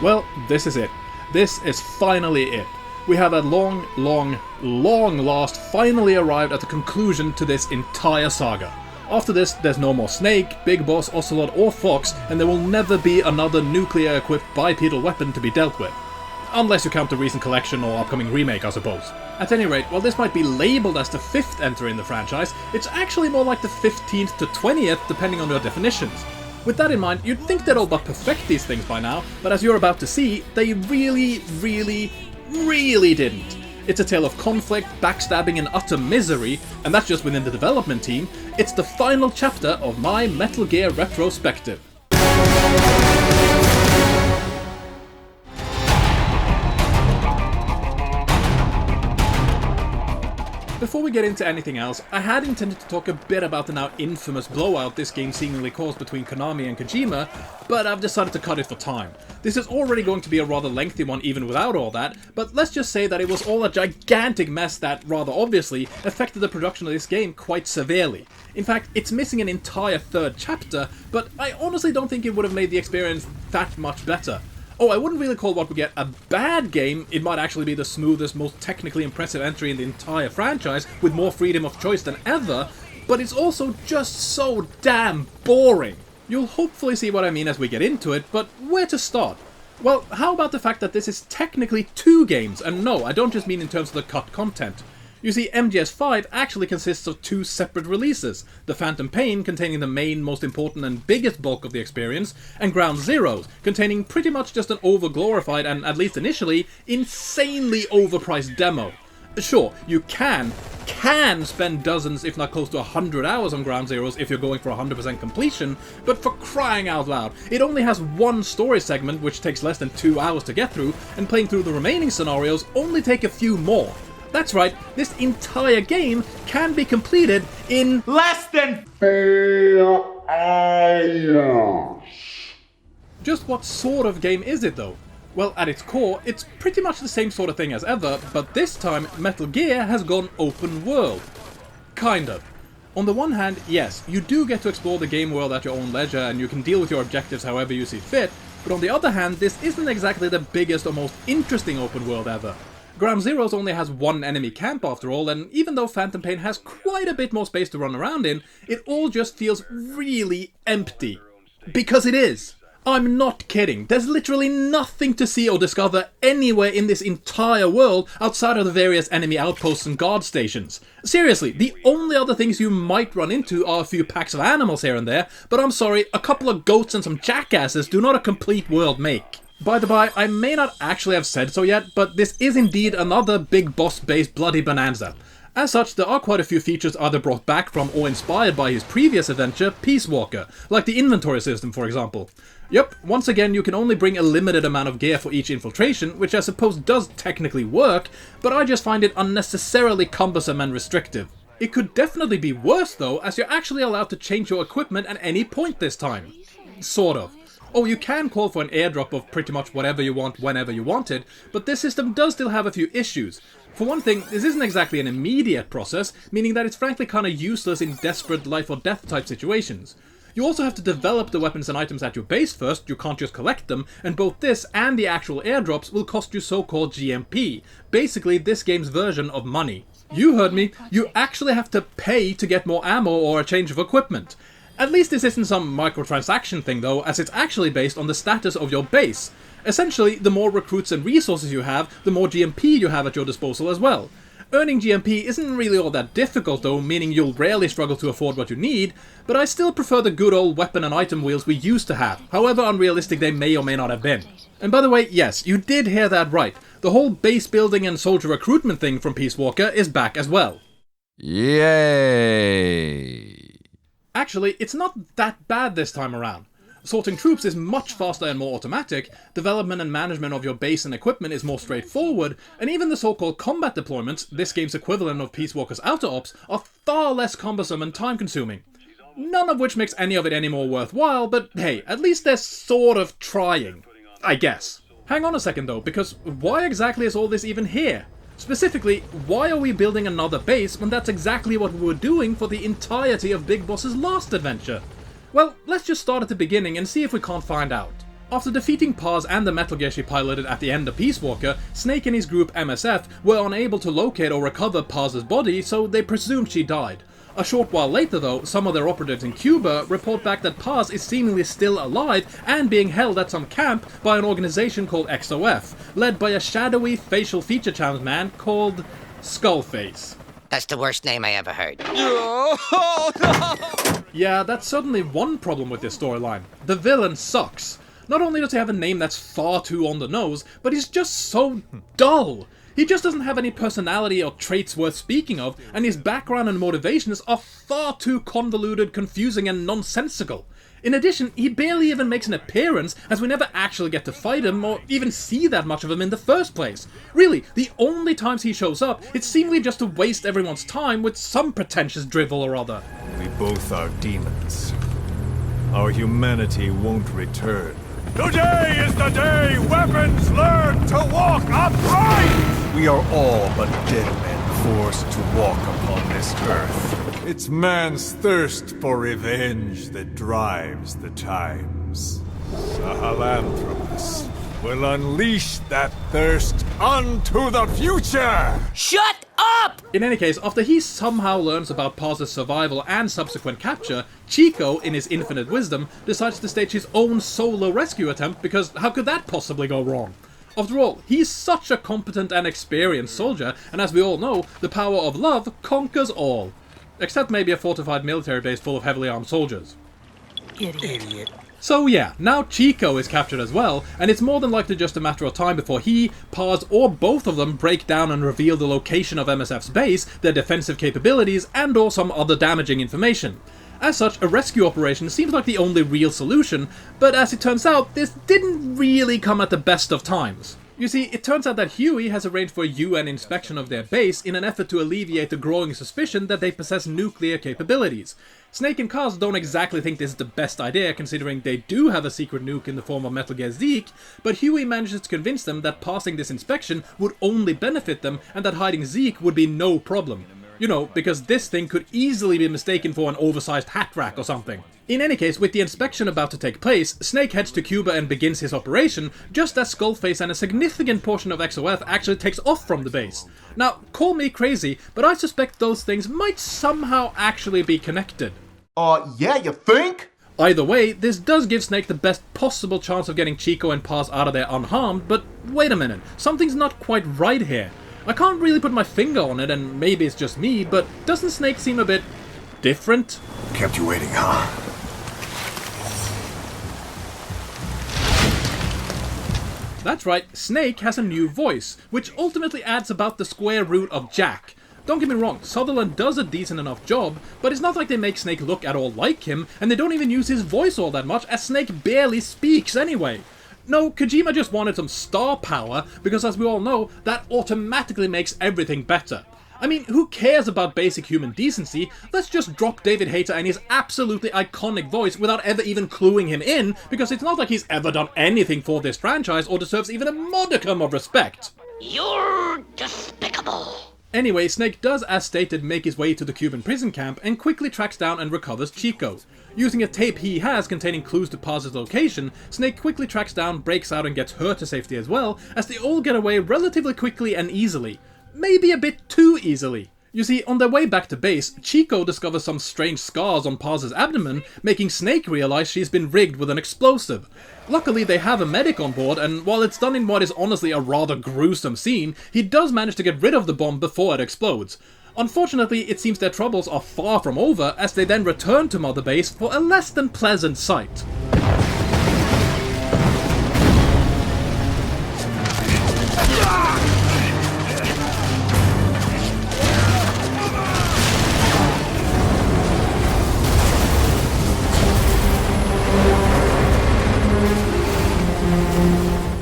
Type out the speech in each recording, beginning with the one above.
Well, this is it. This is finally it. We have at long last finally arrived at the conclusion to this entire saga. After this, there's no more Snake, Big Boss, Ocelot or Fox, and there will never be another nuclear-equipped bipedal weapon to be dealt with. Unless you count the recent collection or upcoming remake, I suppose. At any rate, while this might be labelled as the 5th entry in the franchise, it's actually more like the 15th to 20th, depending on your definitions. With that in mind, you'd think they'd all but perfect these things by now, but as you're about to see, they really didn't. It's a tale of conflict, backstabbing and utter misery, and that's just within the development team. It's the final chapter of my Metal Gear Retrospective. Before we get into anything else, I had intended to talk a bit about the now infamous blowout this game seemingly caused between Konami and Kojima, but I've decided to cut it for time. This is already going to be a rather lengthy one even without all that, but let's just say that it was all a gigantic mess that, rather obviously, affected the production of this game quite severely. In fact, it's missing an entire 3rd chapter, but I honestly don't think it would have made the experience that much better. Oh, I wouldn't really call what we get a bad game. It might actually be the smoothest, most technically impressive entry in the entire franchise, with more freedom of choice than ever, but it's also just so damn boring. You'll hopefully see what I mean as we get into it, but where to start? Well, how about the fact that this is technically 2 games, and no, I don't just mean in terms of the cut content. You see, MGS5 actually consists of 2 separate releases, the Phantom Pain containing the main, most important and biggest bulk of the experience, and Ground Zeroes, containing pretty much just an over-glorified and, at least initially, insanely overpriced demo. Sure, you can spend dozens, if not close to 100 hours on Ground Zeroes if you're going for 100% completion, but for crying out loud, it only has 1 story segment which takes less than 2 hours to get through, and playing through the remaining scenarios only take a few more. That's right, this entire game can be completed in less than 4 hours. Just what sort of game is it though? Well, at its core, it's pretty much the same sort of thing as ever, but this time Metal Gear has gone open world. Kind of. On the one hand, yes, you do get to explore the game world at your own leisure and you can deal with your objectives however you see fit, but on the other hand, this isn't exactly the biggest or most interesting open world ever. Ground Zeroes only has 1 enemy camp after all, and even though Phantom Pain has quite a bit more space to run around in, it all just feels really empty. Because it is. I'm not kidding. There's literally nothing to see or discover anywhere in this entire world outside of the various enemy outposts and guard stations. Seriously, the only other things you might run into are a few packs of animals here and there, but I'm sorry, a couple of goats and some jackasses do not a complete world make. By the by, I may not actually have said so yet, but this is indeed another Big Boss-based bloody bonanza. As such, there are quite a few features either brought back from or inspired by his previous adventure, Peace Walker, like the inventory system for example. Yep, once again you can only bring a limited amount of gear for each infiltration, which I suppose does technically work, but I just find it unnecessarily cumbersome and restrictive. It could definitely be worse though, as you're actually allowed to change your equipment at any point this time. Sort of. Oh, you can call for an airdrop of pretty much whatever you want whenever you want it, but this system does still have a few issues. For one thing, this isn't exactly an immediate process, meaning that it's frankly kinda useless in desperate life or death type situations. You also have to develop the weapons and items at your base first, you can't just collect them, and both this and the actual airdrops will cost you so-called GMP, basically this game's version of money. You heard me, you actually have to pay to get more ammo or a change of equipment. At least this isn't some microtransaction thing though, as it's actually based on the status of your base. Essentially, the more recruits and resources you have, the more GMP you have at your disposal as well. Earning GMP isn't really all that difficult though, meaning you'll rarely struggle to afford what you need, but I still prefer the good old weapon and item wheels we used to have, however unrealistic they may or may not have been. And by the way, yes, you did hear that right. The whole base building and soldier recruitment thing from Peace Walker is back as well. Yay! Actually, it's not that bad this time around. Sorting troops is much faster and more automatic, development and management of your base and equipment is more straightforward, and even the so-called combat deployments, this game's equivalent of Peace Walker's outer ops, are far less cumbersome and time-consuming. None of which makes any of it any more worthwhile, but hey, at least they're sort of trying. I guess. Hang on a second though, because why exactly is all this even here? Specifically, why are we building another base when that's exactly what we were doing for the entirety of Big Boss's last adventure? Well, let's just start at the beginning and see if we can't find out. After defeating Paz and the Metal Gear she piloted at the end of Peace Walker, Snake and his group MSF were unable to locate or recover Paz's body, so they presumed she died. A short while later though, some of their operatives in Cuba report back that Paz is seemingly still alive and being held at some camp by an organization called XOF, led by a shadowy facial feature challenge man called Skullface. That's the worst name I ever heard. Yeah, that's certainly one problem with this storyline. The villain sucks. Not only does he have a name that's far too on the nose, but he's just so dull. He just doesn't have any personality or traits worth speaking of, and his background and motivations are far too convoluted, confusing, and nonsensical. In addition, he barely even makes an appearance, as we never actually get to fight him, or even see that much of him in the first place. Really, the only times he shows up, it's seemingly just to waste everyone's time with some pretentious drivel or other. We both are demons. Our humanity won't return. Today is the day weapons learn to walk upright! We are all but dead men forced to walk upon this earth. It's man's thirst for revenge that drives the times. Sahelanthropus will unleash that thirst unto the future! Shut up! In any case, after he somehow learns about Paz's survival and subsequent capture, Chico, in his infinite wisdom, decides to stage his own solo rescue attempt because how could that possibly go wrong? After all, he's such a competent and experienced soldier, and as we all know, the power of love conquers all. Except maybe a fortified military base full of heavily armed soldiers. Idiot. So yeah, now Chico is captured as well, and it's more than likely just a matter of time before he, Paz, or both of them break down and reveal the location of MSF's base, their defensive capabilities, and or some other damaging information. As such, a rescue operation seems like the only real solution, but as it turns out, this didn't really come at the best of times. You see, it turns out that Huey has arranged for a UN inspection of their base in an effort to alleviate the growing suspicion that they possess nuclear capabilities. Snake and Kaz don't exactly think this is the best idea, considering they do have a secret nuke in the form of Metal Gear Zeke, but Huey manages to convince them that passing this inspection would only benefit them and that hiding Zeke would be no problem. You know, because this thing could easily be mistaken for an oversized hat rack or something. In any case, with the inspection about to take place, Snake heads to Cuba and begins his operation, just as Skullface and a significant portion of XOF actually takes off from the base. Now, call me crazy, but I suspect those things might somehow actually be connected. Yeah, you think? Either way, this does give Snake the best possible chance of getting Chico and Paz out of there unharmed, but wait a minute, something's not quite right here. I can't really put my finger on it, and maybe it's just me, but doesn't Snake seem a bit different? Kept you waiting, huh? That's right, Snake has a new voice, which ultimately adds about the square root of Jack. Don't get me wrong, Sutherland does a decent enough job, but it's not like they make Snake look at all like him, and they don't even use his voice all that much, as Snake barely speaks anyway. No, Kojima just wanted some star power, because as we all know, that automatically makes everything better. I mean, who cares about basic human decency? Let's just drop David Hayter and his absolutely iconic voice without ever even cluing him in, because it's not like he's ever done anything for this franchise or deserves even a modicum of respect. You're despicable. Anyway, Snake does, as stated, make his way to the Cuban prison camp and quickly tracks down and recovers Chico. Using a tape he has containing clues to Paz's location, Snake quickly tracks down, breaks out and gets her to safety as well, as they all get away relatively quickly and easily. Maybe a bit too easily. You see, on their way back to base, Chico discovers some strange scars on Paz's abdomen, making Snake realize she's been rigged with an explosive. Luckily, they have a medic on board, and while it's done in what is honestly a rather gruesome scene, he does manage to get rid of the bomb before it explodes. Unfortunately, it seems their troubles are far from over, as they then return to Mother Base for a less than pleasant sight.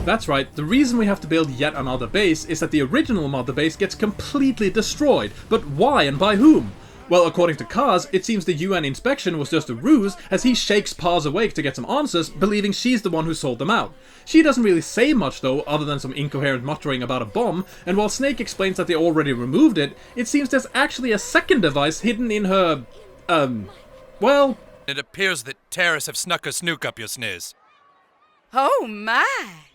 That's right, the reason we have to build yet another base is that the original Mother Base gets completely destroyed, but why and by whom? Well, according to Kaz, it seems the UN inspection was just a ruse, as he shakes Paz awake to get some answers, believing she's the one who sold them out. She doesn't really say much though, other than some incoherent muttering about a bomb, and while Snake explains that they already removed it, it seems there's actually a second device hidden in her... well... It appears that terrorists have snuck a snook up your sniz. Oh my!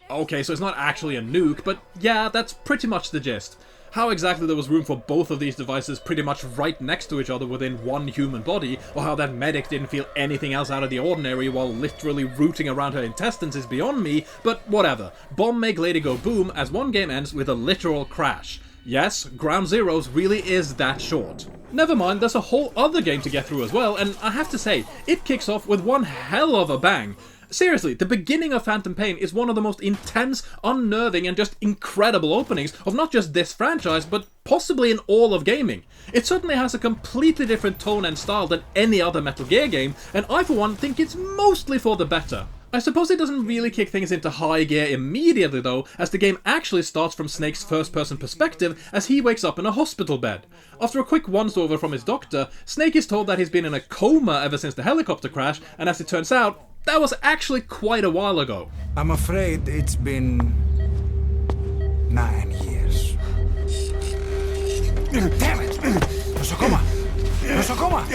Okay, so it's not actually a nuke, but yeah, that's pretty much the gist. How exactly there was room for both of these devices pretty much right next to each other within one human body, or how that medic didn't feel anything else out of the ordinary while literally rooting around her intestines is beyond me, but whatever. Bomb make lady go boom as one game ends with a literal crash. Yes, Ground Zeroes really is that short. Never mind, there's a whole other game to get through as well, and I have to say, it kicks off with one hell of a bang. Seriously, the beginning of Phantom Pain is one of the most intense, unnerving, and just incredible openings of not just this franchise, but possibly in all of gaming. It certainly has a completely different tone and style than any other Metal Gear game, and I for one think it's mostly for the better. I suppose it doesn't really kick things into high gear immediately though, as the game actually starts from Snake's first-person perspective as he wakes up in a hospital bed. After a quick once-over from his doctor, Snake is told that he's been in a coma ever since the helicopter crash, and as it turns out, that was actually quite a while ago. I'm afraid it's been 9 years. Damn it! Nosocoma! Nosocoma!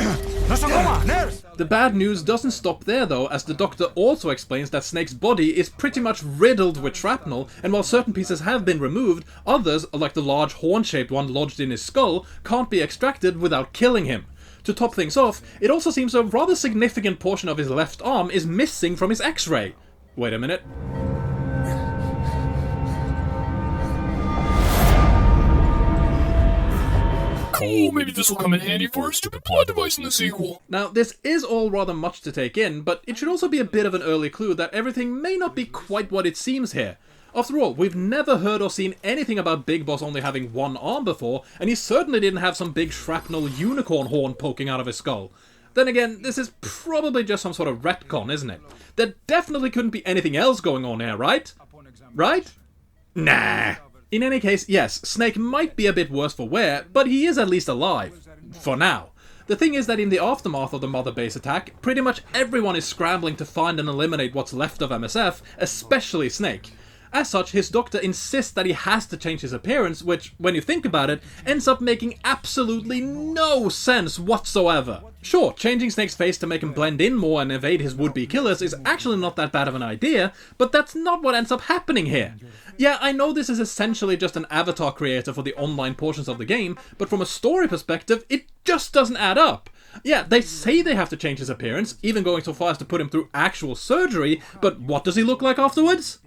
Nosocoma! Nurse! The bad news doesn't stop there though, as the doctor also explains that Snake's body is pretty much riddled with shrapnel, and while certain pieces have been removed, others, like the large horn-shaped one lodged in his skull, can't be extracted without killing him. To top things off, it also seems a rather significant portion of his left arm is missing from his X-ray. Wait a minute. Cool, maybe this will come in handy for a stupid plot device in the sequel. Now, this is all rather much to take in, but it should also be a bit of an early clue that everything may not be quite what it seems here. After all, we've never heard or seen anything about Big Boss only having one arm before, and he certainly didn't have some big shrapnel unicorn horn poking out of his skull. Then again, this is probably just some sort of retcon, isn't it? There definitely couldn't be anything else going on here, right? Right? Nah. In any case, yes, Snake might be a bit worse for wear, but he is at least alive. For now. The thing is that in the aftermath of the Mother Base attack, pretty much everyone is scrambling to find and eliminate what's left of MSF, especially Snake. As such, his doctor insists that he has to change his appearance, which, when you think about it, ends up making absolutely no sense whatsoever. Sure, changing Snake's face to make him blend in more and evade his would-be killers is actually not that bad of an idea, but that's not what ends up happening here. Yeah, I know this is essentially just an avatar creator for the online portions of the game, but from a story perspective, it just doesn't add up. Yeah, they say they have to change his appearance, even going so far as to put him through actual surgery, but what does he look like afterwards?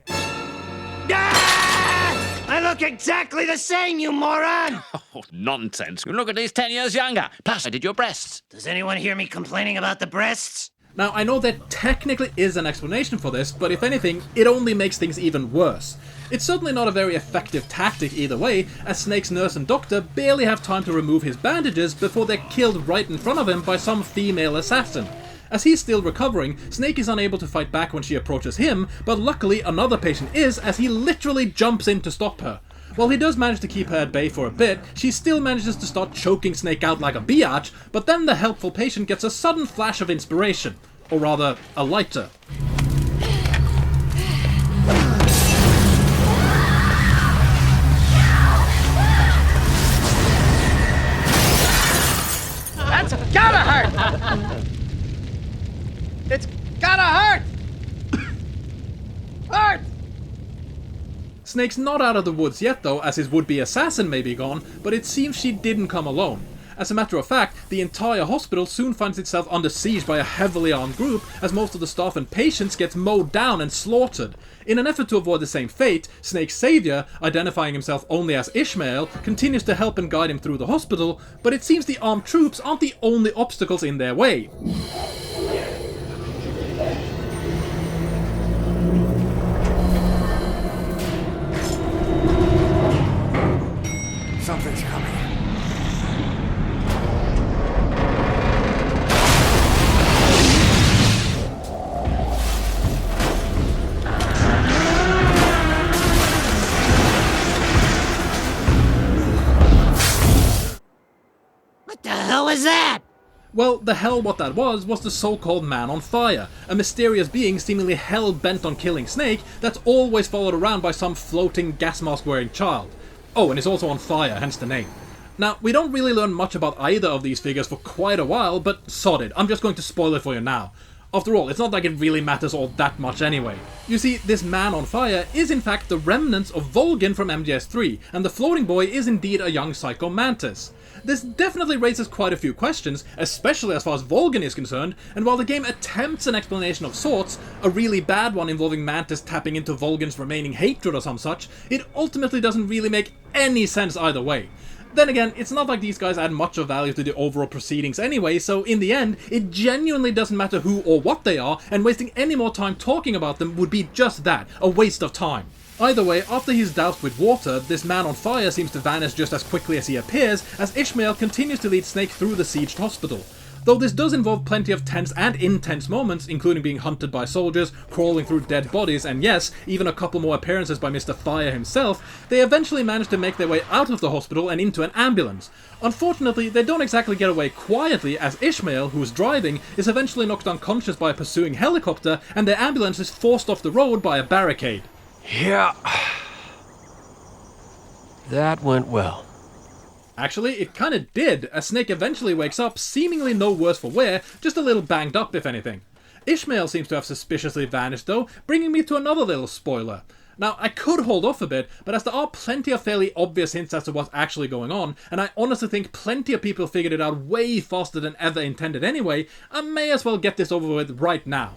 Ah! I look exactly the same, you moron! Oh, nonsense. Look at these 10 years younger. Plus, I did your breasts. Does anyone hear me complaining about the breasts? Now, I know there technically is an explanation for this, but if anything, it only makes things even worse. It's certainly not a very effective tactic either way, as Snake's nurse and doctor barely have time to remove his bandages before they're killed right in front of him by some female assassin. As he's still recovering, Snake is unable to fight back when she approaches him, but luckily another patient is, as he literally jumps in to stop her. While he does manage to keep her at bay for a bit, she still manages to start choking Snake out like a biatch, but then the helpful patient gets a sudden flash of inspiration. Or rather, a lighter. That's gotta hurt! It's gotta hurt! Hurt! Snake's not out of the woods yet though, as his would-be assassin may be gone, but it seems she didn't come alone. As a matter of fact, the entire hospital soon finds itself under siege by a heavily armed group, as most of the staff and patients get mowed down and slaughtered. In an effort to avoid the same fate, Snake's savior, identifying himself only as Ishmael, continues to help and guide him through the hospital, but it seems the armed troops aren't the only obstacles in their way. Something's coming. What the hell was that? Well, the hell what that was the so-called Man on Fire, a mysterious being seemingly hell-bent on killing Snake that's always followed around by some floating gas mask-wearing child. Oh, and it's also on fire, hence the name. Now, we don't really learn much about either of these figures for quite a while, but sod it, I'm just going to spoil it for you now. After all, it's not like it really matters all that much anyway. You see, this man on fire is in fact the remnants of Volgin from MGS3, and the floating boy is indeed a young Psycho Mantis. This definitely raises quite a few questions, especially as far as Volgin is concerned, and while the game attempts an explanation of sorts, a really bad one involving Mantis tapping into Volgin's remaining hatred or some such, it ultimately doesn't really make any sense either way. Then again, it's not like these guys add much of value to the overall proceedings anyway, so in the end, it genuinely doesn't matter who or what they are, and wasting any more time talking about them would be just that, a waste of time. Either way, after he's doused with water, this man on fire seems to vanish just as quickly as he appears, as Ishmael continues to lead Snake through the sieged hospital. Though this does involve plenty of tense and intense moments, including being hunted by soldiers, crawling through dead bodies, and yes, even a couple more appearances by Mr. Fire himself, they eventually manage to make their way out of the hospital and into an ambulance. Unfortunately, they don't exactly get away quietly, as Ishmael, who's driving, is eventually knocked unconscious by a pursuing helicopter, and their ambulance is forced off the road by a barricade. Yeah. That went well. Actually, it kinda did, as Snake eventually wakes up, seemingly no worse for wear, just a little banged up if anything. Ishmael seems to have suspiciously vanished though, bringing me to another little spoiler. Now, I could hold off a bit, but as there are plenty of fairly obvious hints as to what's actually going on, and I honestly think plenty of people figured it out way faster than ever intended anyway, I may as well get this over with right now.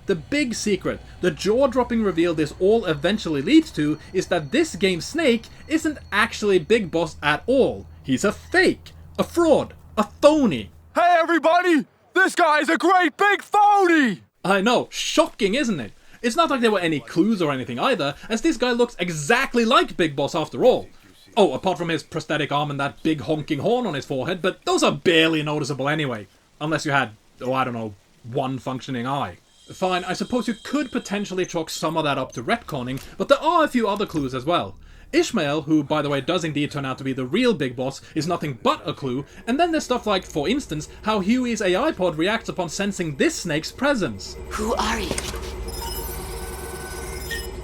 The big secret, the jaw-dropping reveal this all eventually leads to, is that this game's Snake isn't actually Big Boss at all. He's a fake, a fraud, a phony. Hey everybody! This guy's a great big phony! I know, shocking isn't it? It's not like there were any clues or anything either, as this guy looks exactly like Big Boss after all. Oh, apart from his prosthetic arm and that big honking horn on his forehead, but those are barely noticeable anyway. Unless you had, oh I don't know, one functioning eye. Fine, I suppose you could potentially chalk some of that up to retconning, but there are a few other clues as well. Ishmael, who by the way does indeed turn out to be the real Big Boss, is nothing but a clue, and then there's stuff like, for instance, how Huey's AI pod reacts upon sensing this Snake's presence. Who are you?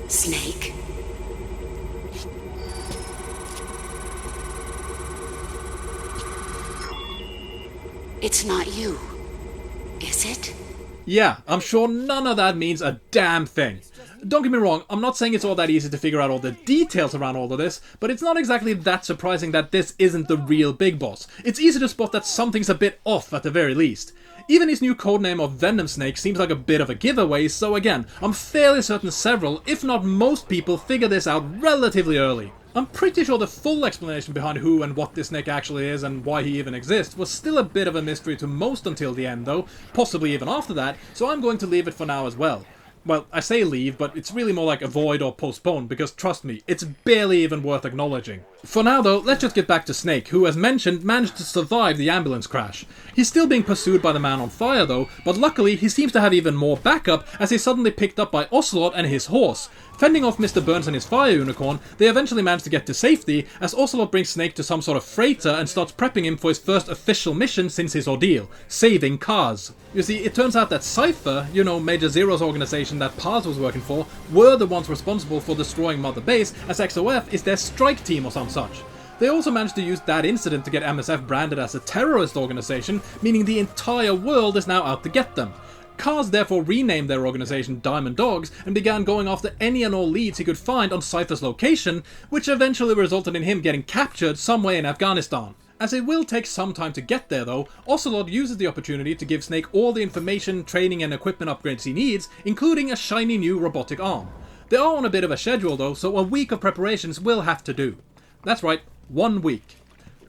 Snake? It's not you, is it? Yeah, I'm sure none of that means a damn thing. Don't get me wrong, I'm not saying it's all that easy to figure out all the details around all of this, but it's not exactly that surprising that this isn't the real Big Boss. It's easy to spot that something's a bit off at the very least. Even his new codename of Venom Snake seems like a bit of a giveaway, so again, I'm fairly certain several, if not most people, figure this out relatively early. I'm pretty sure the full explanation behind who and what this snake actually is and why he even exists was still a bit of a mystery to most until the end though, possibly even after that, so I'm going to leave it for now as well. Well, I say leave, but it's really more like avoid or postpone, because trust me, it's barely even worth acknowledging. For now though, let's just get back to Snake, who as mentioned managed to survive the ambulance crash. He's still being pursued by the man on fire though, but luckily he seems to have even more backup as he's suddenly picked up by Ocelot and his horse. Fending off Mr. Burns and his fire unicorn, they eventually manage to get to safety as Ocelot brings Snake to some sort of freighter and starts prepping him for his first official mission since his ordeal, saving Kaz. You see, it turns out that Cypher, you know, Major Zero's organization that Paz was working for, were the ones responsible for destroying Mother Base, as XOF is their strike team or some such. They also managed to use that incident to get MSF branded as a terrorist organization, meaning the entire world is now out to get them. Kaz therefore renamed their organization Diamond Dogs and began going after any and all leads he could find on Cypher's location, which eventually resulted in him getting captured somewhere in Afghanistan. As it will take some time to get there though, Ocelot uses the opportunity to give Snake all the information, training and equipment upgrades he needs, including a shiny new robotic arm. They are on a bit of a schedule though, so a week of preparations will have to do. That's right, 1 week.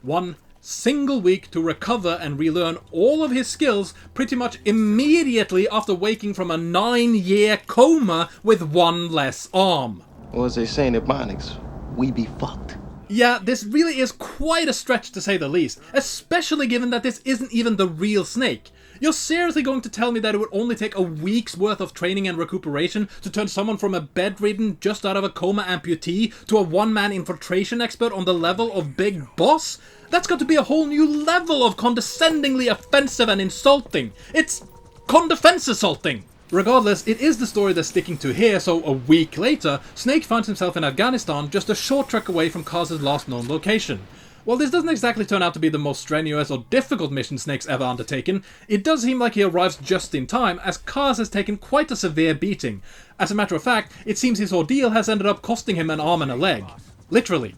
1 single week to recover and relearn all of his skills pretty much immediately after waking from a 9-year coma with 1 less arm. Or as they say in Ebonics, we be fucked. Yeah, this really is quite a stretch to say the least, especially given that this isn't even the real Snake. You're seriously going to tell me that it would only take a week's worth of training and recuperation to turn someone from a bedridden, just out of a coma amputee to a one-man infiltration expert on the level of Big Boss? That's got to be a whole new level of condescendingly offensive and insulting. It's condefense assaulting. Regardless, it is the story they're sticking to here, so a week later, Snake finds himself in Afghanistan just a short trek away from Kaz's last known location. While this doesn't exactly turn out to be the most strenuous or difficult mission Snake's ever undertaken, it does seem like he arrives just in time, as Kaz has taken quite a severe beating. As a matter of fact, it seems his ordeal has ended up costing him an arm and a leg. Literally.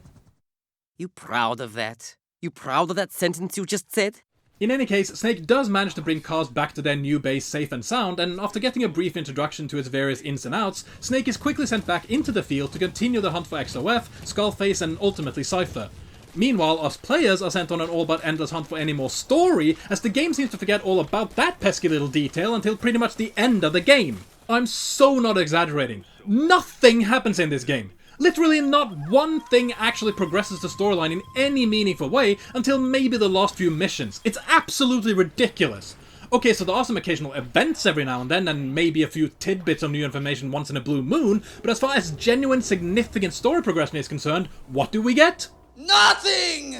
You proud of that? You proud of that sentence you just said? In any case, Snake does manage to bring Kaz back to their new base safe and sound, and after getting a brief introduction to its various ins and outs, Snake is quickly sent back into the field to continue the hunt for XOF, Skullface, and ultimately Cypher. Meanwhile, us players are sent on an all but endless hunt for any more story, as the game seems to forget all about that pesky little detail until pretty much the end of the game. I'm so not exaggerating. Nothing happens in this game. Literally not one thing actually progresses the storyline in any meaningful way until maybe the last few missions. It's absolutely ridiculous. Okay, so there are some occasional events every now and then, and maybe a few tidbits of new information once in a blue moon, but as far as genuine significant story progression is concerned, what do we get? Nothing!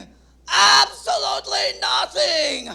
Absolutely nothing!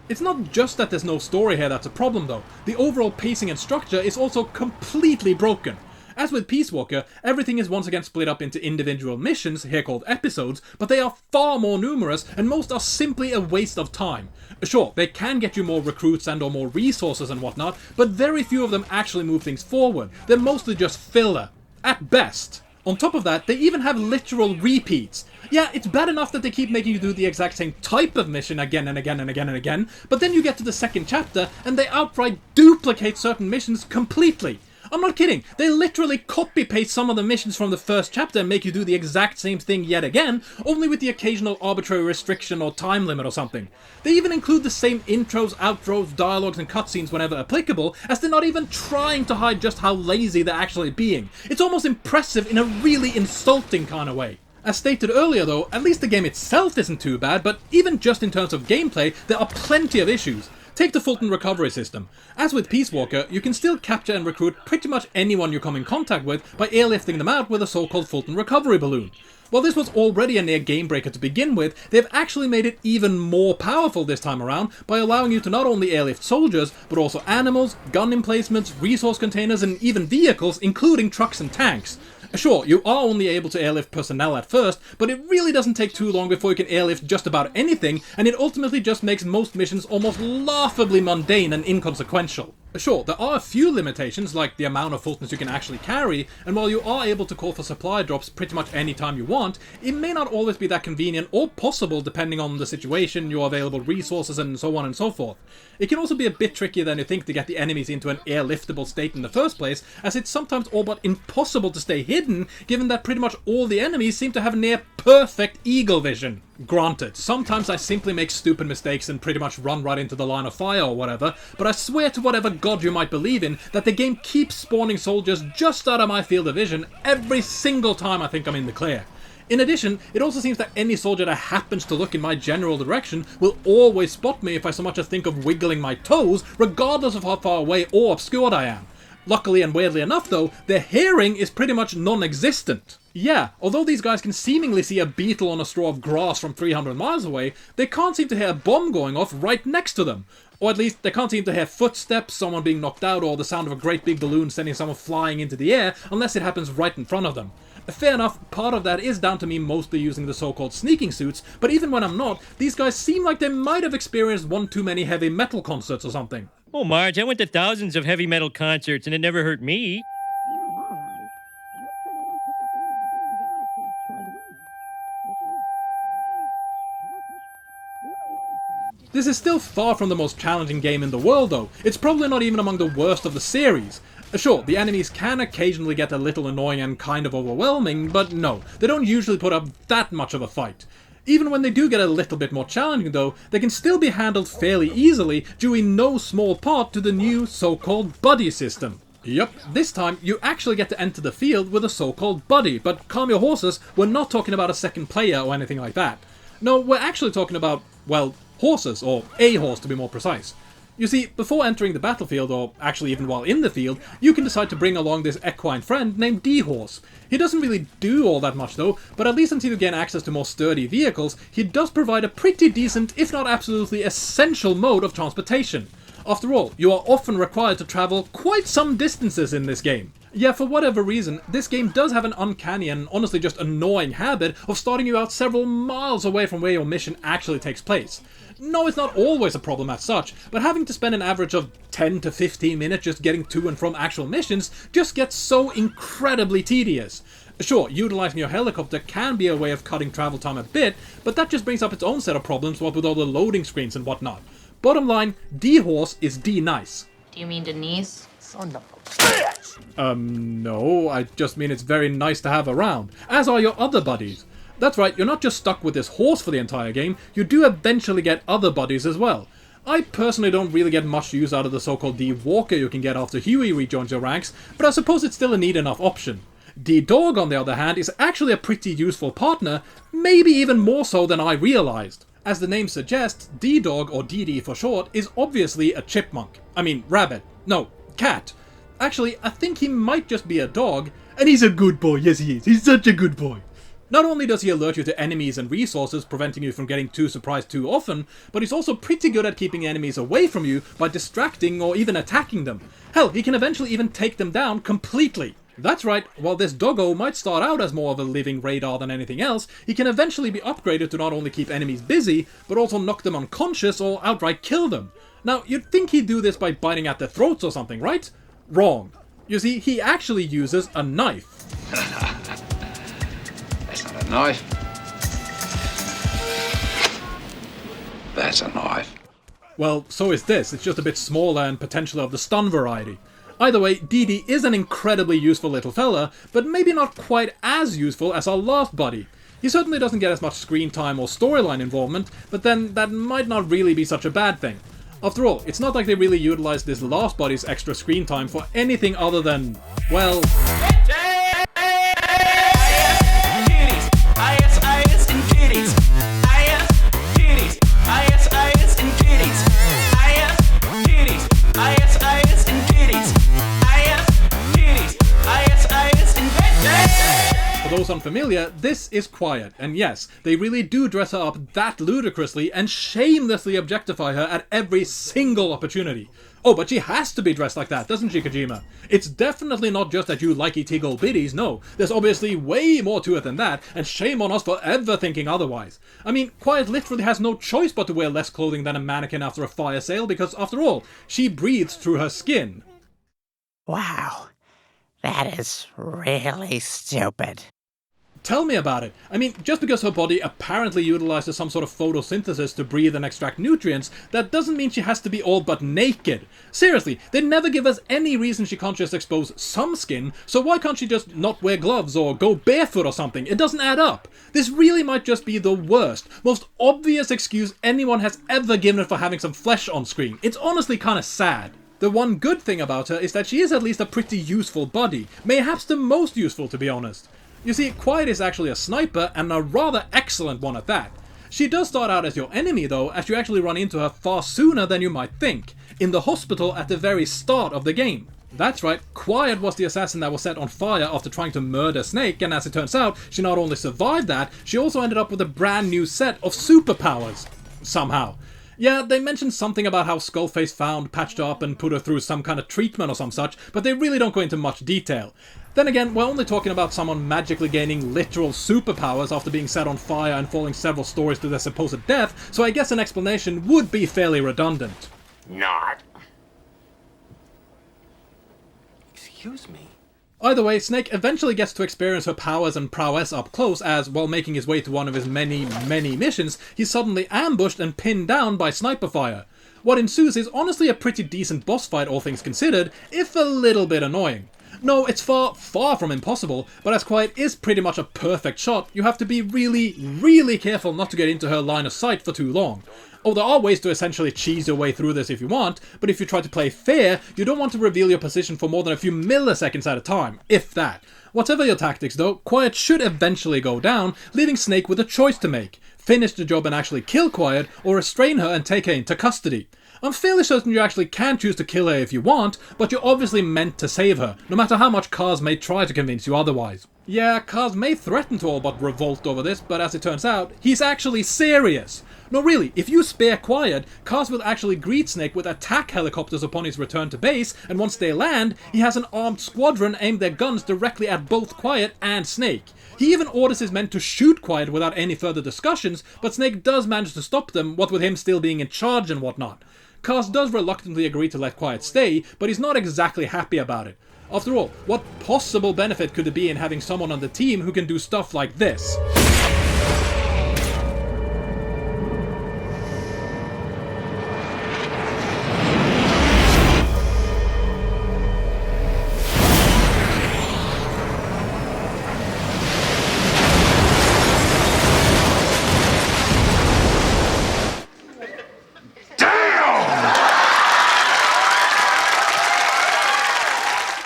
It's not just that there's no story here that's a problem though. The overall pacing and structure is also completely broken. As with Peace Walker, everything is once again split up into individual missions, here called episodes, but they are far more numerous, and most are simply a waste of time. Sure, they can get you more recruits and or more resources and whatnot, but very few of them actually move things forward. They're mostly just filler. At best. On top of that, they even have literal repeats. Yeah, it's bad enough that they keep making you do the exact same type of mission again and again and again and again, but then you get to the second chapter, and they outright duplicate certain missions completely. I'm not kidding, they literally copy-paste some of the missions from the first chapter and make you do the exact same thing yet again, only with the occasional arbitrary restriction or time limit or something. They even include the same intros, outros, dialogues and cutscenes whenever applicable, as they're not even trying to hide just how lazy they're actually being. It's almost impressive in a really insulting kind of way. As stated earlier though, at least the game itself isn't too bad, but even just in terms of gameplay, there are plenty of issues. Take the Fulton recovery system. As with Peace Walker, you can still capture and recruit pretty much anyone you come in contact with by airlifting them out with a so-called Fulton recovery balloon. While this was already a near game breaker to begin with, they've actually made it even more powerful this time around by allowing you to not only airlift soldiers, but also animals, gun emplacements, resource containers, and even vehicles, including trucks and tanks. Sure, you are only able to airlift personnel at first, but it really doesn't take too long before you can airlift just about anything, and it ultimately just makes most missions almost laughably mundane and inconsequential. Sure, there are a few limitations, like the amount of Fultons you can actually carry, and while you are able to call for supply drops pretty much any time you want, it may not always be that convenient or possible depending on the situation, your available resources, and so on and so forth. It can also be a bit trickier than you think to get the enemies into an airliftable state in the first place, as it's sometimes all but impossible to stay hidden, given that pretty much all the enemies seem to have near perfect eagle vision. Granted, sometimes I simply make stupid mistakes and pretty much run right into the line of fire or whatever, but I swear to whatever god you might believe in that the game keeps spawning soldiers just out of my field of vision every single time I think I'm in the clear. In addition, it also seems that any soldier that happens to look in my general direction will always spot me if I so much as think of wiggling my toes, regardless of how far away or obscured I am. Luckily and weirdly enough though, their hearing is pretty much non-existent. Yeah, although these guys can seemingly see a beetle on a straw of grass from 300 miles away, they can't seem to hear a bomb going off right next to them. Or at least, they can't seem to hear footsteps, someone being knocked out, or the sound of a great big balloon sending someone flying into the air, unless it happens right in front of them. Fair enough, part of that is down to me mostly using the so-called sneaking suits, but even when I'm not, these guys seem like they might have experienced one too many heavy metal concerts or something. Oh, Marge, I went to thousands of heavy metal concerts and it never hurt me. This is still far from the most challenging game in the world though. It's probably not even among the worst of the series. Sure, the enemies can occasionally get a little annoying and kind of overwhelming, but no, they don't usually put up that much of a fight. Even when they do get a little bit more challenging though, they can still be handled fairly easily, due in no small part to the new so-called buddy system. Yup, this time you actually get to enter the field with a so-called buddy, but calm your horses, we're not talking about a second player or anything like that. No, we're actually talking about, well, horses, or a horse to be more precise. You see, before entering the battlefield, or actually even while in the field, you can decide to bring along this equine friend named D-Horse. He doesn't really do all that much though, but at least until you gain access to more sturdy vehicles, he does provide a pretty decent, if not absolutely essential mode of transportation. After all, you are often required to travel quite some distances in this game. Yeah, for whatever reason, this game does have an uncanny and honestly just annoying habit of starting you out several miles away from where your mission actually takes place. No, it's not always a problem as such, but having to spend an average of 10 to 15 minutes just getting to and from actual missions just gets so incredibly tedious. Sure, utilizing your helicopter can be a way of cutting travel time a bit, but that just brings up its own set of problems, what with all the loading screens and whatnot. Bottom line, D-Horse is D-Nice. Do you mean Denise? Son of a bitch! No, I just mean it's very nice to have around, as are your other buddies. That's right, you're not just stuck with this horse for the entire game, you do eventually get other buddies as well. I personally don't really get much use out of the so-called D-Walker you can get after Huey rejoins your ranks, but I suppose it's still a neat enough option. D-Dog, on the other hand, is actually a pretty useful partner, maybe even more so than I realized. As the name suggests, D-Dog, or DD for short, is obviously a chipmunk. I mean, rabbit. No, cat. Actually, I think he might just be a dog, and he's a good boy, yes he is, he's such a good boy. Not only does he alert you to enemies and resources, preventing you from getting too surprised too often, but he's also pretty good at keeping enemies away from you by distracting or even attacking them. Hell, he can eventually even take them down completely. That's right, while this doggo might start out as more of a living radar than anything else, he can eventually be upgraded to not only keep enemies busy, but also knock them unconscious or outright kill them. Now, you'd think he'd do this by biting at their throats or something, right? Wrong. You see, he actually uses a knife. That's not a knife. That's a knife. Well, so is this, it's just a bit smaller and potentially of the stun variety. Either way, DD is an incredibly useful little fella, but maybe not quite as useful as our last buddy. He certainly doesn't get as much screen time or storyline involvement, but then that might not really be such a bad thing. After all, it's not like they really utilized this last buddy's extra screen time for anything other than, well... For those unfamiliar, this is Quiet, and yes, they really do dress her up that ludicrously and shamelessly objectify her at every single opportunity. Oh, but she has to be dressed like that, doesn't she, Kojima? It's definitely not just that you likey tiggle biddies, no. There's obviously way more to it than that, and shame on us for ever thinking otherwise. I mean, Quiet literally has no choice but to wear less clothing than a mannequin after a fire sale, because after all, she breathes through her skin. Wow. That is really stupid. Tell me about it. I mean, just because her body apparently utilizes some sort of photosynthesis to breathe and extract nutrients, that doesn't mean she has to be all but naked. Seriously, they never give us any reason she can't just expose some skin, so why can't she just not wear gloves or go barefoot or something? It doesn't add up. This really might just be the worst, most obvious excuse anyone has ever given for having some flesh on screen. It's honestly kinda sad. The one good thing about her is that she is at least a pretty useful buddy, mayhaps the most useful to be honest. You see, Quiet is actually a sniper, and a rather excellent one at that. She does start out as your enemy though, as you actually run into her far sooner than you might think, in the hospital at the very start of the game. That's right, Quiet was the assassin that was set on fire after trying to murder Snake, and as it turns out, she not only survived that, she also ended up with a brand new set of superpowers. Somehow. Yeah, they mentioned something about how Skullface found, patched her up, and put her through some kind of treatment or some such, but they really don't go into much detail. Then again, we're only talking about someone magically gaining literal superpowers after being set on fire and falling several stories to their supposed death, so I guess an explanation would be fairly redundant. Not. Excuse me? Either way, Snake eventually gets to experience her powers and prowess up close as, while making his way to one of his many missions, he's suddenly ambushed and pinned down by sniper fire. What ensues is honestly a pretty decent boss fight all things considered, if a little bit annoying. No, it's far from impossible, but as Quiet is pretty much a perfect shot, you have to be really careful not to get into her line of sight for too long. Oh, there are ways to essentially cheese your way through this if you want, but if you try to play fair, you don't want to reveal your position for more than a few milliseconds at a time, if that. Whatever your tactics though, Quiet should eventually go down, leaving Snake with a choice to make. Finish the job and actually kill Quiet, or restrain her and take her into custody. I'm fairly certain you actually can choose to kill her if you want, but you're obviously meant to save her, no matter how much Kaz may try to convince you otherwise. Yeah, Kaz may threaten to all but revolt over this, but as it turns out, he's actually serious. No really, if you spare Quiet, Kaz will actually greet Snake with attack helicopters upon his return to base, and once they land, he has an armed squadron aim their guns directly at both Quiet and Snake. He even orders his men to shoot Quiet without any further discussions, but Snake does manage to stop them, what with him still being in charge and whatnot. Kaz does reluctantly agree to let Quiet stay, but he's not exactly happy about it. After all, what possible benefit could there be in having someone on the team who can do stuff like this?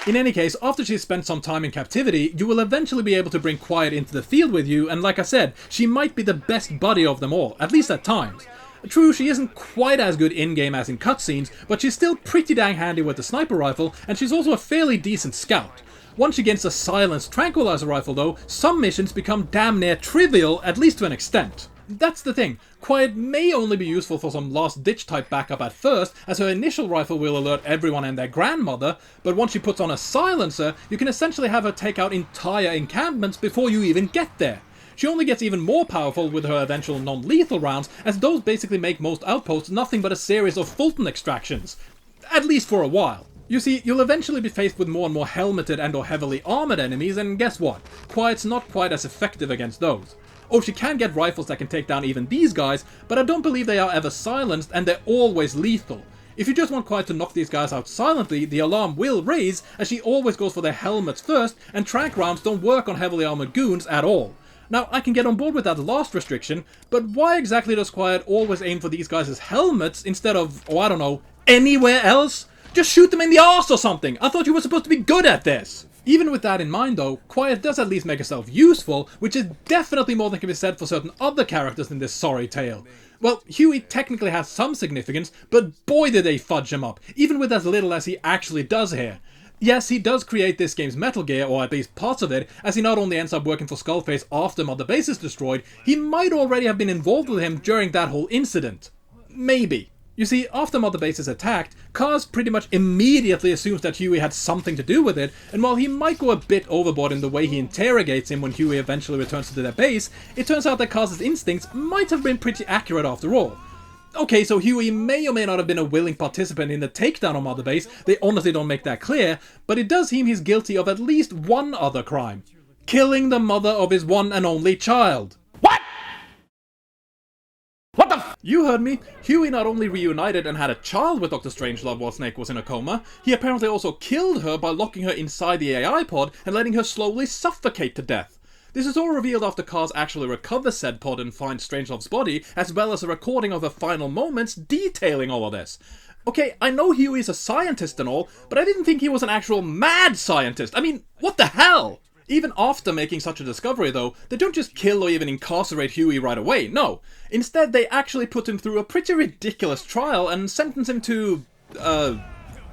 In any case, after she's spent some time in captivity, you will eventually be able to bring Quiet into the field with you, and like I said, she might be the best buddy of them all, at least at times. True, she isn't quite as good in-game as in cutscenes, but she's still pretty dang handy with the sniper rifle, and she's also a fairly decent scout. Once she gains a silenced tranquilizer rifle though, some missions become damn near trivial, at least to an extent. That's the thing, Quiet may only be useful for some last-ditch type backup at first, as her initial rifle will alert everyone and their grandmother, but once she puts on a silencer, you can essentially have her take out entire encampments before you even get there. She only gets even more powerful with her eventual non-lethal rounds, as those basically make most outposts nothing but a series of Fulton extractions. At least for a while. You see, you'll eventually be faced with more and more helmeted and or heavily armored enemies, and guess what? Quiet's not quite as effective against those. Oh, she can get rifles that can take down even these guys, but I don't believe they are ever silenced, and they're always lethal. If you just want Quiet to knock these guys out silently, the alarm will raise, as she always goes for their helmets first, and tranq rounds don't work on heavily armored goons at all. Now, I can get on board with that last restriction, but why exactly does Quiet always aim for these guys' helmets instead of, oh I don't know, anywhere else? Just shoot them in the arse or something! I thought you were supposed to be good at this! Even with that in mind though, Quiet does at least make herself useful, which is definitely more than can be said for certain other characters in this sorry tale. Well, Huey technically has some significance, but boy did they fudge him up, even with as little as he actually does here. Yes, he does create this game's Metal Gear, or at least parts of it, as he not only ends up working for Skullface after Mother Base is destroyed, he might already have been involved with him during that whole incident. Maybe. You see, after Mother Base is attacked, Kaz pretty much immediately assumes that Huey had something to do with it, and while he might go a bit overboard in the way he interrogates him when Huey eventually returns to their base, it turns out that Kaz's instincts might have been pretty accurate after all. Okay, so Huey may or may not have been a willing participant in the takedown on Mother Base, they honestly don't make that clear, but it does seem he's guilty of at least one other crime. Killing the mother of his one and only child. You heard me. Huey not only reunited and had a child with Dr. Strangelove while Snake was in a coma, he apparently also killed her by locking her inside the AI pod and letting her slowly suffocate to death. This is all revealed after Kaz actually recovers said pod and finds Strangelove's body, as well as a recording of her final moments detailing all of this. Okay, I know Huey's a scientist and all, but I didn't think he was an actual mad scientist. I mean, what the hell? Even after making such a discovery though, they don't just kill or even incarcerate Huey right away, no. Instead, they actually put him through a pretty ridiculous trial and sentence him to,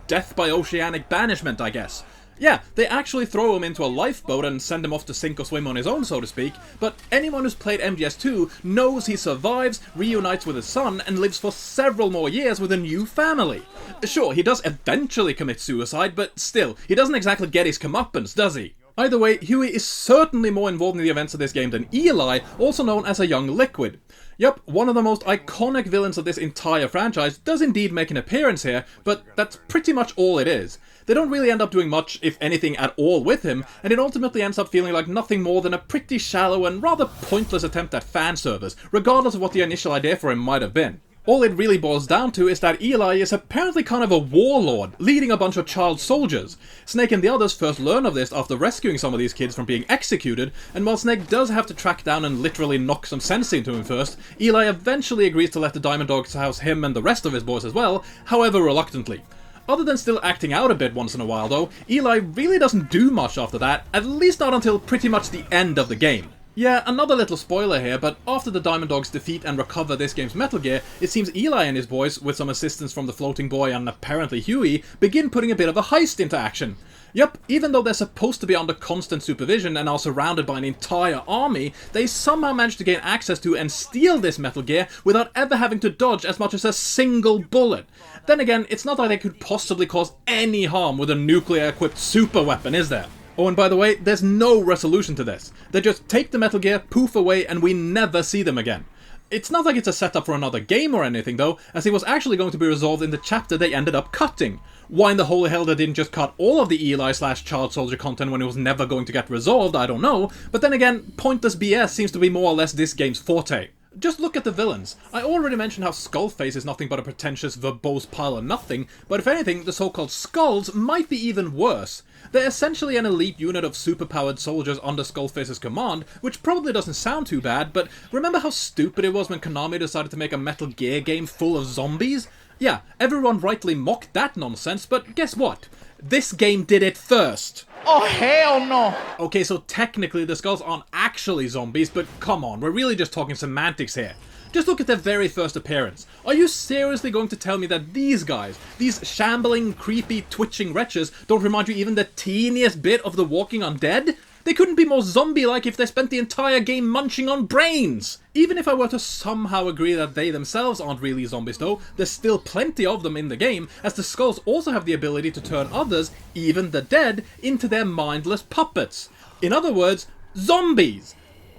death by oceanic banishment, I guess. Yeah, they actually throw him into a lifeboat and send him off to sink or swim on his own, so to speak, but anyone who's played MGS2 knows he survives, reunites with his son, and lives for several more years with a new family. Sure, he does eventually commit suicide, but still, he doesn't exactly get his comeuppance, does he? Either way, Huey is certainly more involved in the events of this game than Eli, also known as a young Liquid. Yup, one of the most iconic villains of this entire franchise does indeed make an appearance here, but that's pretty much all it is. They don't really end up doing much, if anything at all, with him, and it ultimately ends up feeling like nothing more than a pretty shallow and rather pointless attempt at fan service, regardless of what the initial idea for him might have been. All it really boils down to is that Eli is apparently kind of a warlord, leading a bunch of child soldiers. Snake and the others first learn of this after rescuing some of these kids from being executed, and while Snake does have to track down and literally knock some sense into him first, Eli eventually agrees to let the Diamond Dogs house him and the rest of his boys as well, however reluctantly. Other than still acting out a bit once in a while though, Eli really doesn't do much after that, at least not until pretty much the end of the game. Yeah, another little spoiler here, but after the Diamond Dogs defeat and recover this game's Metal Gear, it seems Eli and his boys, with some assistance from the Floating Boy and apparently Huey, begin putting a bit of a heist into action. Yep, even though they're supposed to be under constant supervision and are surrounded by an entire army, they somehow managed to gain access to and steal this Metal Gear without ever having to dodge as much as a single bullet. Then again, it's not like they could possibly cause any harm with a nuclear-equipped super weapon, is there? Oh, and by the way, there's no resolution to this. They just take the Metal Gear, poof away, and we never see them again. It's not like it's a setup for another game or anything though, as it was actually going to be resolved in the chapter they ended up cutting. Why in the holy hell they didn't just cut all of the Eli/Child Soldier content when it was never going to get resolved, I don't know, but then again, pointless BS seems to be more or less this game's forte. Just look at the villains. I already mentioned how Skullface is nothing but a pretentious, verbose pile of nothing, but if anything, the so-called Skulls might be even worse. They're essentially an elite unit of superpowered soldiers under Skullface's command, which probably doesn't sound too bad, but remember how stupid it was when Konami decided to make a Metal Gear game full of zombies? Yeah, everyone rightly mocked that nonsense, but guess what? This game did it first! Oh, hell no! Okay, so technically the Skulls aren't actually zombies, but come on, we're really just talking semantics here. Just look at their very first appearance. Are you seriously going to tell me that these guys, these shambling, creepy, twitching wretches, don't remind you even the teeniest bit of the Walking Undead? They couldn't be more zombie-like if they spent the entire game munching on brains! Even if I were to somehow agree that they themselves aren't really zombies though, there's still plenty of them in the game, as the Skulls also have the ability to turn others, even the dead, into their mindless puppets. In other words, zombies!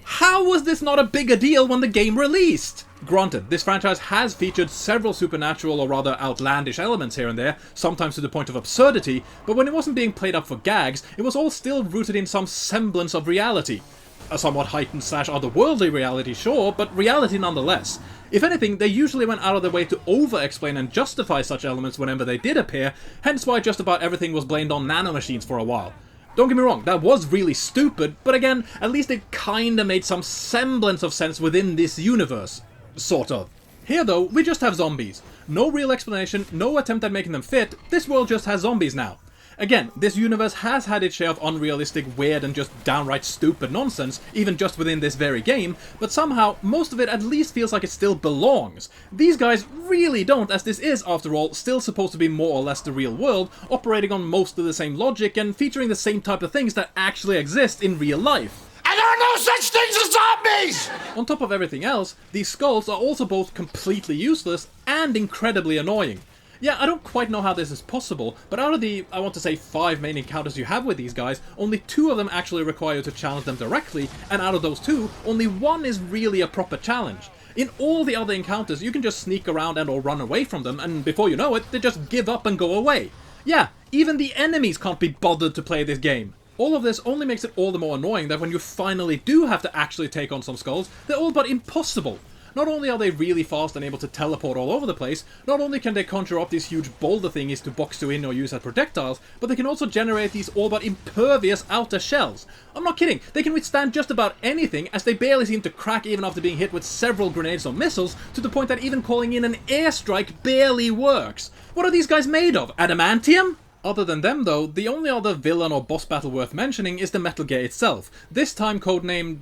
How was this not a bigger deal when the game released? Granted, this franchise has featured several supernatural or rather outlandish elements here and there, sometimes to the point of absurdity, but when it wasn't being played up for gags, it was all still rooted in some semblance of reality. A somewhat heightened / otherworldly reality, sure, but reality nonetheless. If anything, they usually went out of their way to over-explain and justify such elements whenever they did appear, hence why just about everything was blamed on nanomachines for a while. Don't get me wrong, that was really stupid, but again, at least it kinda made some semblance of sense within this universe. Sort of. Here though, we just have zombies. No real explanation, no attempt at making them fit, this world just has zombies now. Again, this universe has had its share of unrealistic, weird, and just downright stupid nonsense, even just within this very game, but somehow, most of it at least feels like it still belongs. These guys really don't, as this is, after all, still supposed to be more or less the real world, operating on most of the same logic and featuring the same type of things that actually exist in real life. And there are no such things as zombies! On top of everything else, these Skulls are also both completely useless and incredibly annoying. Yeah, I don't quite know how this is possible, but out of the, I want to say 5 main encounters you have with these guys, only 2 of them actually require you to challenge them directly, and out of those 2, only 1 is really a proper challenge. In all the other encounters, you can just sneak around and or run away from them, and before you know it, they just give up and go away. Yeah, even the enemies can't be bothered to play this game. All of this only makes it all the more annoying that when you finally do have to actually take on some Skulls, they're all but impossible. Not only are they really fast and able to teleport all over the place, not only can they conjure up these huge boulder thingies to box you in or use as projectiles, but they can also generate these all but impervious outer shells. I'm not kidding, they can withstand just about anything, as they barely seem to crack even after being hit with several grenades or missiles, to the point that even calling in an airstrike barely works. What are these guys made of? Adamantium? Other than them though, the only other villain or boss battle worth mentioning is the Metal Gear itself, this time codenamed,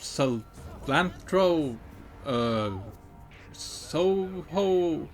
Cilantro, Soho,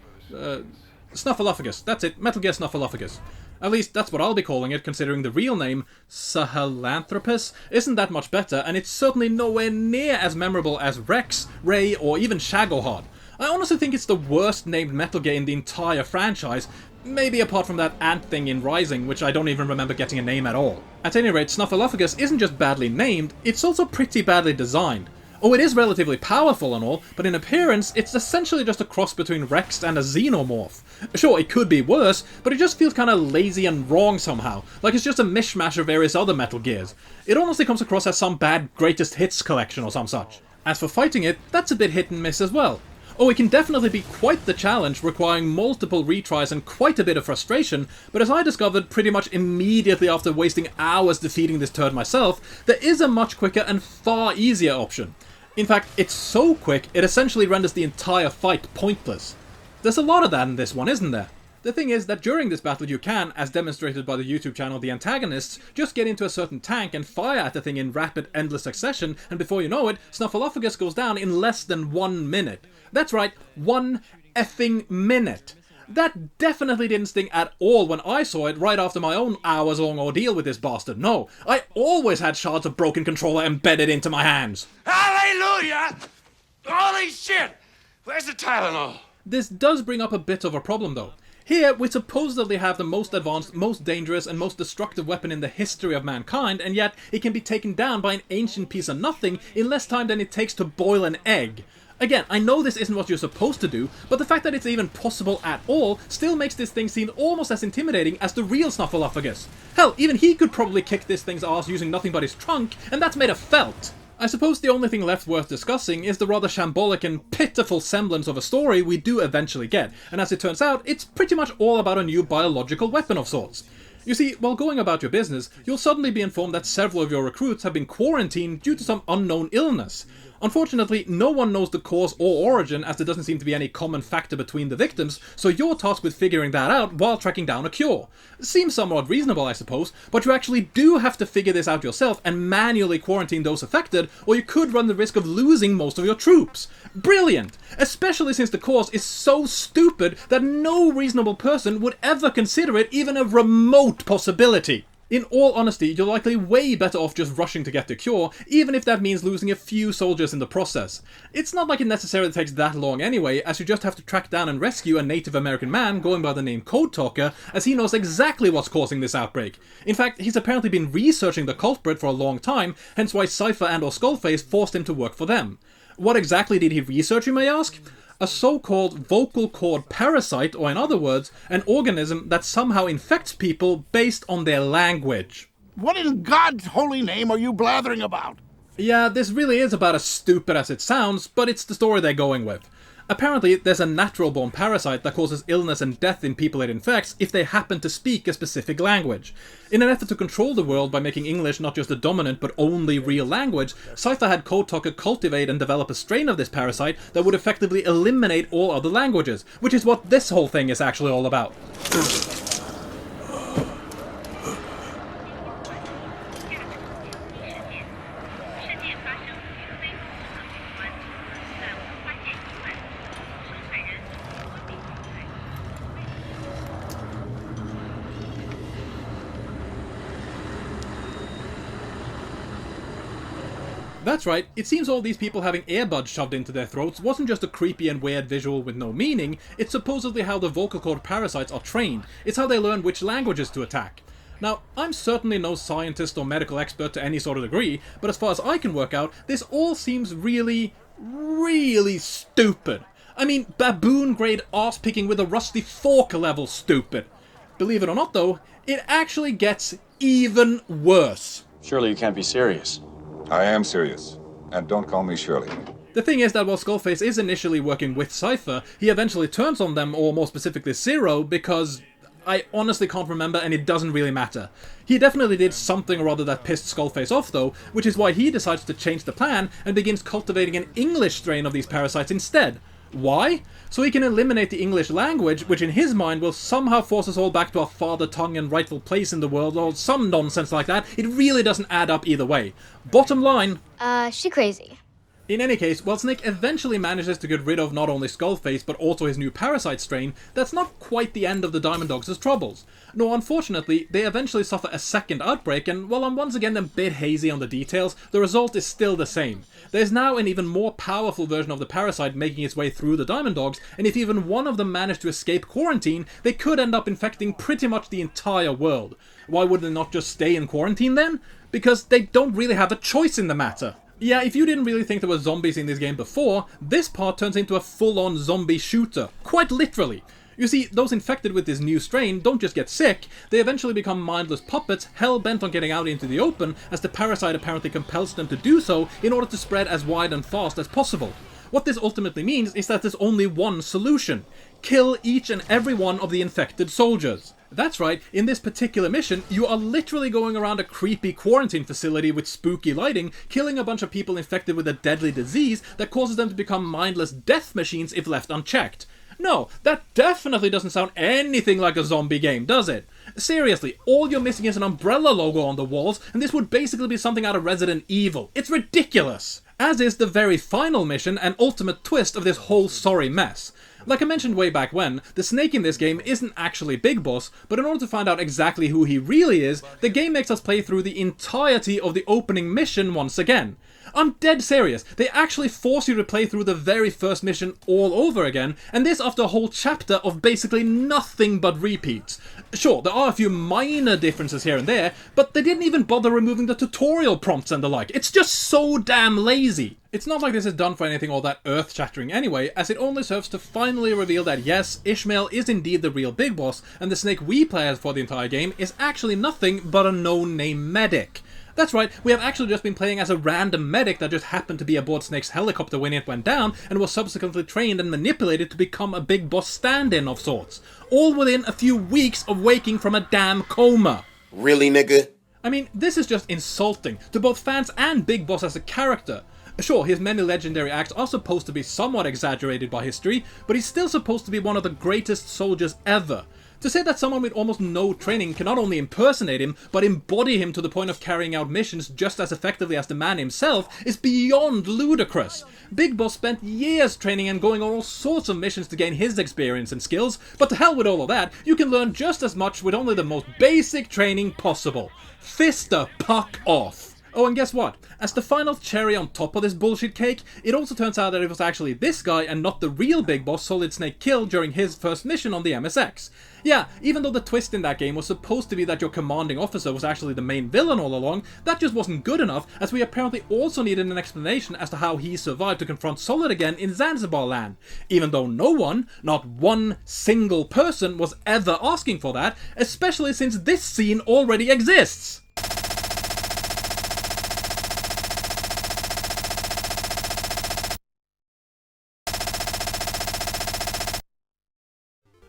Snuffleupagus. That's it, Metal Gear Snuffleupagus. At least, that's what I'll be calling it, considering the real name, Sahelanthropus, isn't that much better, and it's certainly nowhere near as memorable as Rex, Ray, or even Shagohod. I honestly think it's the worst named Metal Gear in the entire franchise, maybe apart from that ant thing in Rising, which I don't even remember getting a name at all. At any rate, Snuffleupagus isn't just badly named, it's also pretty badly designed. Oh, it is relatively powerful and all, but in appearance, it's essentially just a cross between Rex and a Xenomorph. Sure, it could be worse, but it just feels kinda lazy and wrong somehow, like it's just a mishmash of various other Metal Gears. It honestly comes across as some bad greatest hits collection or some such. As for fighting it, that's a bit hit and miss as well. Oh, it can definitely be quite the challenge, requiring multiple retries and quite a bit of frustration, but as I discovered pretty much immediately after wasting hours defeating this turd myself, there is a much quicker and far easier option. In fact, it's so quick, it essentially renders the entire fight pointless. There's a lot of that in this one, isn't there? The thing is that during this battle you can, as demonstrated by the YouTube channel The Antagonists, just get into a certain tank and fire at the thing in rapid, endless succession, and before you know it, Snuffleupagus goes down in less than 1 minute. That's right, 1 effing minute. That definitely didn't sting at all when I saw it right after my own hours-long ordeal with this bastard. No, I always had shards of broken controller embedded into my hands. Hallelujah! Holy shit! Where's the Tylenol? This does bring up a bit of a problem though. Here, we supposedly have the most advanced, most dangerous, and most destructive weapon in the history of mankind, and yet it can be taken down by an ancient piece of nothing in less time than it takes to boil an egg. Again, I know this isn't what you're supposed to do, but the fact that it's even possible at all still makes this thing seem almost as intimidating as the real Snuffleupagus. Hell, even he could probably kick this thing's ass using nothing but his trunk, and that's made of felt. I suppose the only thing left worth discussing is the rather shambolic and pitiful semblance of a story we do eventually get, and as it turns out, it's pretty much all about a new biological weapon of sorts. You see, while going about your business, you'll suddenly be informed that several of your recruits have been quarantined due to some unknown illness. Unfortunately, no one knows the cause or origin, as there doesn't seem to be any common factor between the victims, so you're tasked with figuring that out while tracking down a cure. Seems somewhat reasonable, I suppose, but you actually do have to figure this out yourself and manually quarantine those affected, or you could run the risk of losing most of your troops. Brilliant! Especially since the cause is so stupid that no reasonable person would ever consider it even a remote possibility. In all honesty, you're likely way better off just rushing to get the cure, even if that means losing a few soldiers in the process. It's not like it necessarily takes that long anyway, as you just have to track down and rescue a Native American man going by the name Code Talker, as he knows exactly what's causing this outbreak. In fact, he's apparently been researching the culprit for a long time, hence why Cypher and or Skullface forced him to work for them. What exactly did he research, you may ask? A so-called vocal cord parasite, or in other words, an organism that somehow infects people based on their language. What in God's holy name are you blathering about? Yeah, this really is about as stupid as it sounds, but it's the story they're going with. Apparently, there's a natural-born parasite that causes illness and death in people it infects if they happen to speak a specific language. In an effort to control the world by making English not just the dominant but only real language, Cypher had Code Talker cultivate and develop a strain of this parasite that would effectively eliminate all other languages, which is what this whole thing is actually all about. That's right, it seems all these people having earbuds shoved into their throats wasn't just a creepy and weird visual with no meaning, it's supposedly how the vocal cord parasites are trained, it's how they learn which languages to attack. Now, I'm certainly no scientist or medical expert to any sort of degree, but as far as I can work out, this all seems really stupid. I mean, baboon-grade arse-picking with a rusty fork level stupid. Believe it or not though, it actually gets even worse. Surely you can't be serious. I am serious. And don't call me Shirley. The thing is that while Skullface is initially working with Cypher, he eventually turns on them, or more specifically Zero, because I honestly can't remember and it doesn't really matter. He definitely did something or other that pissed Skullface off though, which is why he decides to change the plan and begins cultivating an English strain of these parasites instead. Why? So he can eliminate the English language, which in his mind will somehow force us all back to our father tongue and rightful place in the world, or some nonsense like that. It really doesn't add up either way. Bottom line... she crazy. In any case, while Snake eventually manages to get rid of not only Skullface but also his new parasite strain, that's not quite the end of the Diamond Dogs' troubles. No, unfortunately, they eventually suffer a second outbreak, and while I'm once again a bit hazy on the details, the result is still the same. There's now an even more powerful version of the parasite making its way through the Diamond Dogs, and if even one of them managed to escape quarantine, they could end up infecting pretty much the entire world. Why would they not just stay in quarantine then? Because they don't really have a choice in the matter. Yeah, if you didn't really think there were zombies in this game before, this part turns into a full-on zombie shooter. Quite literally. You see, those infected with this new strain don't just get sick, they eventually become mindless puppets hell-bent on getting out into the open, as the parasite apparently compels them to do so in order to spread as wide and fast as possible. What this ultimately means is that there's only one solution. Kill each and every one of the infected soldiers. That's right, in this particular mission, you are literally going around a creepy quarantine facility with spooky lighting, killing a bunch of people infected with a deadly disease that causes them to become mindless death machines if left unchecked. No, that definitely doesn't sound anything like a zombie game, does it? Seriously, all you're missing is an umbrella logo on the walls, and this would basically be something out of Resident Evil. It's ridiculous! As is the very final mission and ultimate twist of this whole sorry mess. Like I mentioned way back when, the Snake in this game isn't actually Big Boss, but in order to find out exactly who he really is, the game makes us play through the entirety of the opening mission once again. I'm dead serious, they actually force you to play through the very first mission all over again, and this after a whole chapter of basically nothing but repeats. Sure, there are a few minor differences here and there, but they didn't even bother removing the tutorial prompts and the like. It's just so damn lazy. It's not like this is done for anything all that earth-shattering anyway, as it only serves to finally reveal that yes, Ishmael is indeed the real Big Boss, and the Snake we play as for the entire game is actually nothing but a no-name medic. That's right, we have actually just been playing as a random medic that just happened to be aboard Snake's helicopter when it went down, and was subsequently trained and manipulated to become a Big Boss stand-in of sorts. All within a few weeks of waking from a damn coma. Really, nigga? I mean, this is just insulting to both fans and Big Boss as a character. Sure, his many legendary acts are supposed to be somewhat exaggerated by history, but he's still supposed to be one of the greatest soldiers ever. To say that someone with almost no training can not only impersonate him, but embody him to the point of carrying out missions just as effectively as the man himself is beyond ludicrous. Big Boss spent years training and going on all sorts of missions to gain his experience and skills, but to hell with all of that, you can learn just as much with only the most basic training possible. Fist the puck off! Oh, and guess what? As the final cherry on top of this bullshit cake, it also turns out that it was actually this guy and not the real Big Boss Solid Snake killed during his first mission on the MSX. Yeah, even though the twist in that game was supposed to be that your commanding officer was actually the main villain all along, that just wasn't good enough, as we apparently also needed an explanation as to how he survived to confront Solid again in Zanzibar land, even though no one, not one single person, was ever asking for that, especially since this scene already exists.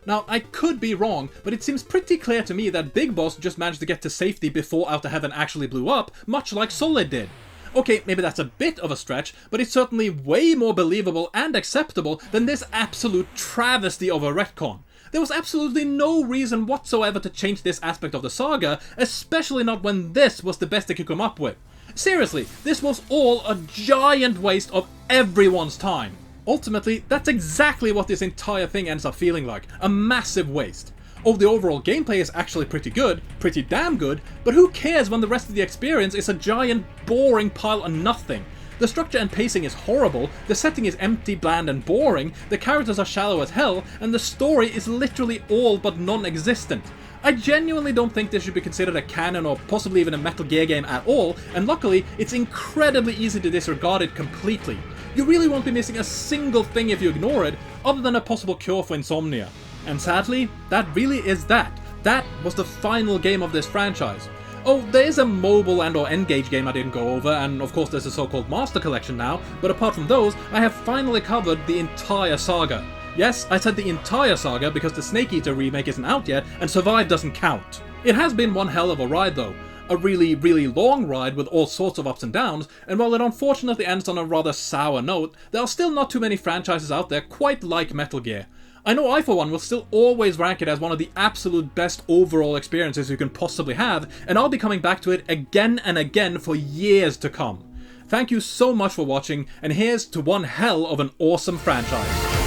Now, I could be wrong, but it seems pretty clear to me that Big Boss just managed to get to safety before Outer Heaven actually blew up, much like Solid did. Okay, maybe that's a bit of a stretch, but it's certainly way more believable and acceptable than this absolute travesty of a retcon. There was absolutely no reason whatsoever to change this aspect of the saga, especially not when this was the best they could come up with. Seriously, this was all a giant waste of everyone's time. Ultimately, that's exactly what this entire thing ends up feeling like, a massive waste. Oh, the overall gameplay is actually pretty good, pretty damn good, but who cares when the rest of the experience is a giant, boring pile of nothing? The structure and pacing is horrible, the setting is empty, bland and boring, the characters are shallow as hell, and the story is literally all but non-existent. I genuinely don't think this should be considered a canon or possibly even a Metal Gear game at all, and luckily, it's incredibly easy to disregard it completely. You really won't be missing a single thing if you ignore it, other than a possible cure for insomnia. And sadly, that really is that. That was the final game of this franchise. Oh, there is a mobile and or N-Gage game I didn't go over, and of course there's a so-called Master Collection now, but apart from those, I have finally covered the entire saga. Yes, I said the entire saga because the Snake Eater remake isn't out yet, and Survive doesn't count. It has been one hell of a ride though. A really, really long ride with all sorts of ups and downs, and while it unfortunately ends on a rather sour note, there are still not too many franchises out there quite like Metal Gear. I know I for one will still always rank it as one of the absolute best overall experiences you can possibly have, and I'll be coming back to it again and again for years to come. Thank you so much for watching, and here's to one hell of an awesome franchise.